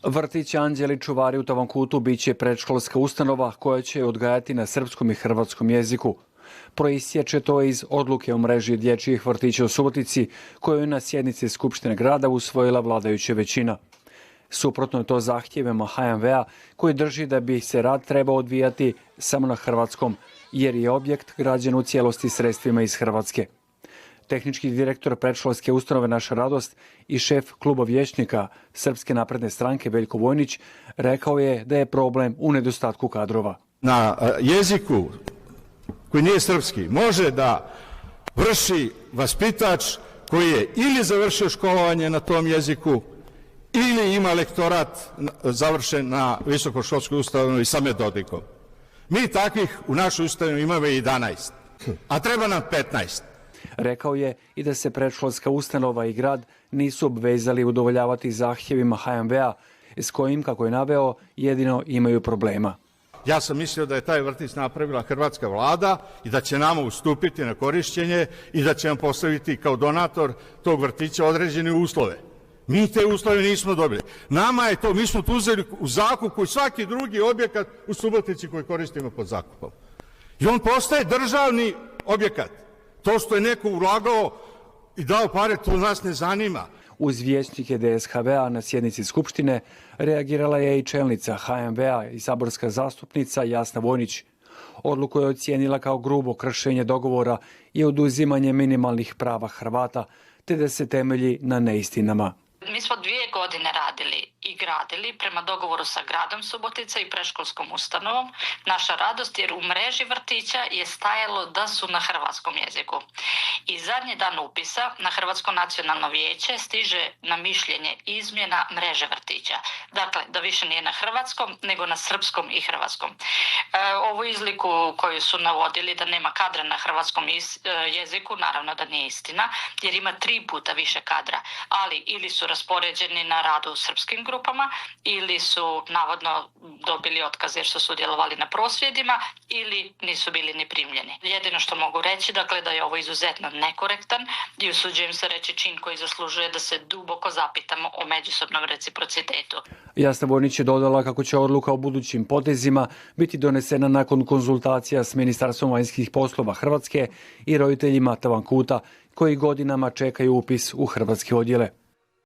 Vrtić Anđeli čuvari u Tavankutu biće predškolska ustanova koja će odgajati na srpskom i hrvatskom jeziku. Proistječe to iz odluke o mreži dječjih vrtića u Subotici koju je na sjednici Skupštine grada usvojila vladajuća većina. Suprotno je to zahtjevima HMV-a koji drži da bi se rad trebao odvijati samo na hrvatskom jer je objekt građen u cijelosti sredstvima iz Hrvatske. Tehnički direktor predškolske ustanove Naša radost i šef kluba vijećnika Srpske napredne stranke Veljko Vojnić rekao je da je problem u nedostatku kadrova. Na jeziku koji nije srpski može da vrši vaspitač koji je ili završio školovanje na tom jeziku ili ima lektorat završen na visokoškolskoj ustanovi sa metodikom. Mi takvih u našoj ustanovi imamo 11, a treba nam 15. Rekao je i da se predškolska ustanova i grad nisu obvezali udovoljavati zahtjevima HMV-a s kojim, kako je naveo, jedino imaju problema. Ja sam mislio da je taj vrtić napravila hrvatska vlada i da će nama ustupiti na korišćenje i da će nam postaviti kao donator tog vrtića određene uslove. Mi te uslove nismo dobili. Nama je to, mi smo tu uzeli u zakup koji svaki drugi objekat u Subotici koji koristimo pod zakupom. I on postaje državni objekat. To što je neko ulagao i dao pare, to nas ne zanima. Uz vijećnike DSHV-a na sjednici Skupštine reagirala je i čelnica HMV-a i saborska zastupnica Jasna Vojnić. Odluku je ocijenila kao grubo kršenje dogovora i oduzimanje minimalnih prava Hrvata, te da se temelji na neistinama. Mi smo 2 godine radili i gradili prema dogovoru sa gradom Subotica i predškolskom ustanovom Naša radost, jer u mreži vrtića je stajalo da su na hrvatskom jeziku. I zadnji dan upisa na Hrvatsko nacionalno vijeće stiže na mišljenje izmjena mreže vrtića. Dakle, da više nije na hrvatskom, nego na srpskom i hrvatskom. Ovu izliku koju su navodili da nema kadra na hrvatskom jeziku, naravno da nije istina, jer ima 3 puta više kadra, ali ili su raspoređeni na radu u srpskim grupama ili su navodno dobili otkaz jer su sudjelovali na prosvjedima ili nisu bili ni primljeni. Jedino što mogu reći, dakle, da je ovo izuzetno nekorektan i usuđujem se reći čin koji zaslužuje da se duboko zapitamo o međusobnom reciprocitetu. Jasna Vojnić je dodala kako će odluka o budućim potezima biti donesena nakon konzultacija s Ministarstvom vanjskih poslova Hrvatske i roditeljima Tavankuta koji godinama čekaju upis u hrvatske odjele.